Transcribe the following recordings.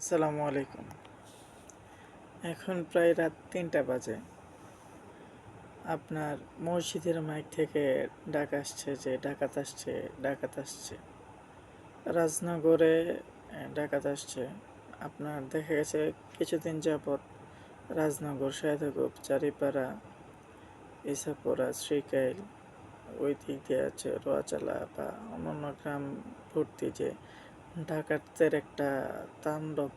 আসসালামু আলাইকুম। এখন প্রায় রাত ৩টা বাজে। আপনার মসজিদের মাইক থেকে ডাক আসছে যে ডাকাত আসছে, ডাকাত আসছে। রাজনগরে ডাকাত আসছে। আপনার দেখা গেছে কিছুদিন যাবৎ রাজনগর, সায়দাগোপ, চারিপাড়া, ইসাপুরা, শ্রীকাইল, ওই দিক দিয়ে আছে রোয়াচালা বা অন্যান্য গ্রাম ভর্তি যে ডাকাতদের একটা তাণ্ডব,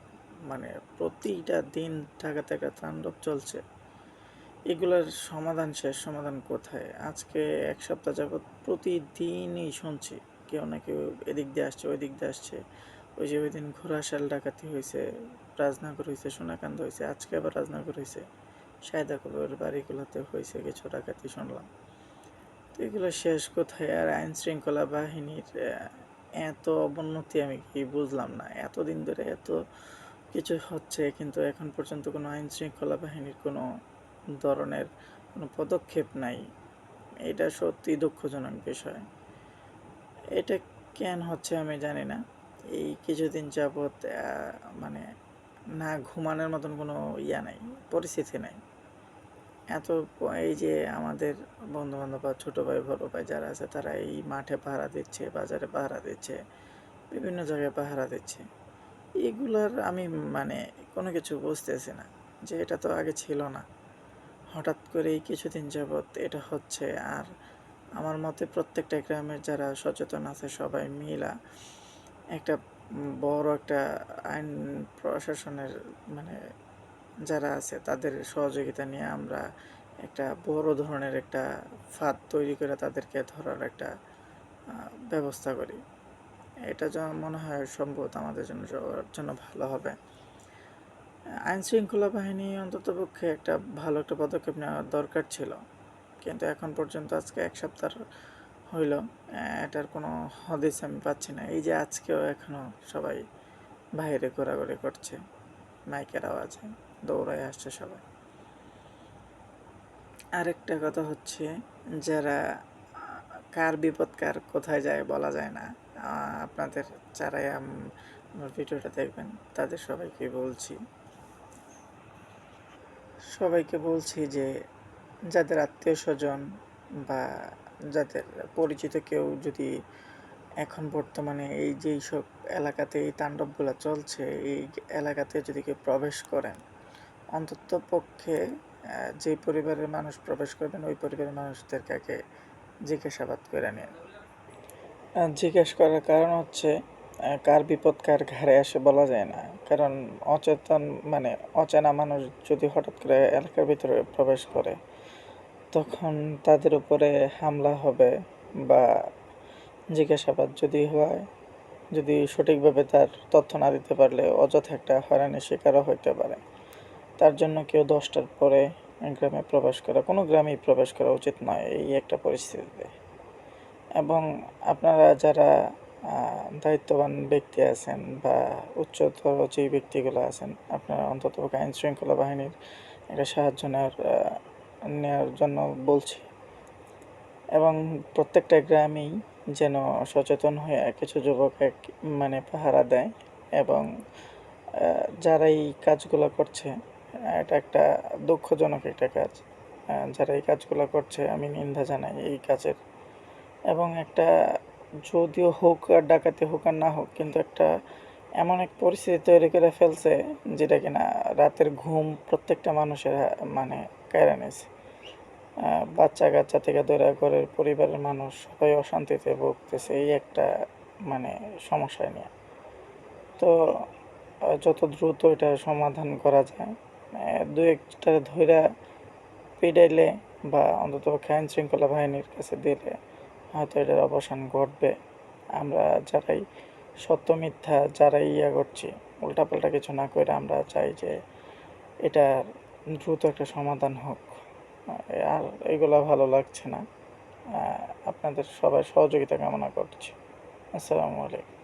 মানে প্রতিটা দিন ডাকাতের একটা তাণ্ডব চলছে। এগুলার শেষ সমাধান কোথায়? আজকে ১ সপ্তাহ যাবৎ প্রতিদিনই শুনছি কেউ না কেউ এদিক দিয়ে আসছে, ওই দিক দিয়ে আসছে। ওই যে ওই দিন ঘোড়াশাল ডাকাতি হয়েছে, রাজনগর হয়েছে, সোনাকান্দ হয়েছে, আজকে আবার রাজনগর হয়েছে, সায়দাকবের বাড়িগুলোতে হয়েছে কিছু ডাকাতি শুনলাম। তো এগুলো শেষ কোথায়? আর আইন শৃঙ্খলা বাহিনীর এত অবনতি আমি কি বুঝলাম না। এতদিন ধরে এত কিছু হচ্ছে, কিন্তু এখন পর্যন্ত কোনো আইন শৃঙ্খলা বাহিনীর কোনো ধরনের কোনো পদক্ষেপ নাই। এটা সত্যি দুঃখজনক বিষয়। এটা কেন হচ্ছে আমি জানি না। এই কিছুদিন যাবৎ মানে না ঘুমানোর মতন কোনো নাই, পরিস্থিতি নাই। এই যে আমাদের বন্ধুবান্ধব বা ছোটো ভাই বড়ো ভাই যারা আছে তারা এই মাঠে পাহারা দিচ্ছে, বাজারে পাহারা দিচ্ছে, বিভিন্ন জায়গায় পাহারা দিচ্ছে। এগুলার আমি মানে কোনো কিছু বুঝতেছি না যে এটা তো আগে ছিল না। হঠাৎ করে এই কিছুদিন যাবৎ এটা হচ্ছে। আর আমার মতে প্রত্যেকটা গ্রামের যারা সচেতন আছে সবাই মিলা একটা বড় একটা আইন প্রশাসনের মানে যারা আছে তাদের সহযোগিতা নিয়ে আমরা একটা বড় ধরনের একটা ফাঁদ তৈরি করে তাদেরকে ধরার একটা ব্যবস্থা করি। এটা মনে হয় সম্ভবত আমাদের জন্য সবার জন্য ভালো হবে। আইন শৃঙ্খলা বাহিনী অন্ততপক্ষে একটা ভালো একটা পদক্ষেপ নেওয়া দরকার ছিল, কিন্তু এখন পর্যন্ত আজকে ১ সপ্তাহ হইল, এটার কোনো হদিস আমি পাচ্ছি না। এই যে আজকেও এখনও সবাই বাইরে ঘোরাঘুরি করছে, মাইকের আওয়াজে দৌড়ায় আসছে সবাই। আরেকটা কথা হচ্ছে, যারা কার বিপদ কার কোথায় যায় বলা যায় না। আপনাদের যারাই আমার ভিডিওটা দেখবেন তাদের সবাইকে বলছি যে যাদের আত্মীয় স্বজন বা যাদের পরিচিত কেউ যদি এখন বর্তমানে এই যে এইসব এলাকাতে এই তাণ্ডবগুলো চলছে, এই এলাকাতে যদি কেউ প্রবেশ করেন, অন্তত পক্ষে যে পরিবারের মানুষ প্রবেশ করবেন ওই পরিবারের মানুষদেরকে আগে জিজ্ঞাসাবাদ করে নিন। জিজ্ঞেস করার কারণ হচ্ছে কার বিপদ কার ঘাড়ে আসে বলা যায় না। কারণ মানে অচেনা মানুষ যদি হঠাৎ করে এলাকার ভিতরে প্রবেশ করে, তখন তাদের উপরে হামলা হবে বা জিজ্ঞাসাবাদ যদি হয়, যদি সঠিকভাবে তার তথ্য না দিতে পারলে অযথা একটা হয়রানির শিকারও হইতে পারে। তার জন্য কেউ 10টার পরে কোনো গ্রামেই প্রবেশ করা উচিত নয় এই একটা পরিস্থিতিতে। এবং আপনারা যারা দায়িত্ববান ব্যক্তি আছেন বা উচ্চতর যে ব্যক্তিগুলো আছেন, আপনারা অন্তত আইন শৃঙ্খলা বাহিনীর একটা সাহায্য নেওয়ার জন্য বলছি। এবং প্রত্যেকটা গ্রামেই যেন সচেতন হয়ে কিছু যুবক মানে পাহারা দেয়। এবং যারা এই কাজগুলো করছে, এটা একটা দুঃখজনক একটা কাজ। যারা এই কাজগুলো করছে আমি নিন্দা জানাই এই কাজের। এবং একটা যদিও হোক আর ডাকাতি হোক আর না হোক, কিন্তু একটা এমন এক পরিস্থিতি তৈরি করে ফেলছে যেটা কিনা রাতের ঘুম প্রত্যেকটা মানুষের মানে কেড়ে নিয়েছে। বাচ্চা কাচ্চা থেকে ধরে ঘরের পরিবারের মানুষ সবাই অশান্তিতে ভুগতেছে এই একটা মানে সমস্যা নিয়ে। তো যত দ্রুত এটা সমাধান করা যায়, দু একটা ধইরা পিটাইলে বা অন্তত আইন শৃঙ্খলা বাহিনীর কাছে দিলে হয়তো এটার অবসান ঘটবে। আমরা যারাই সত্য মিথ্যা যারাই করছি, উল্টাপাল্টা কিছু না করে আমরা চাই যে এটার দ্রুত একটা সমাধান হোক। আর এগুলো ভালো লাগছে না। আপনাদের সবাই সহযোগিতা কামনা করছি। আসসালামু আলাইকুম।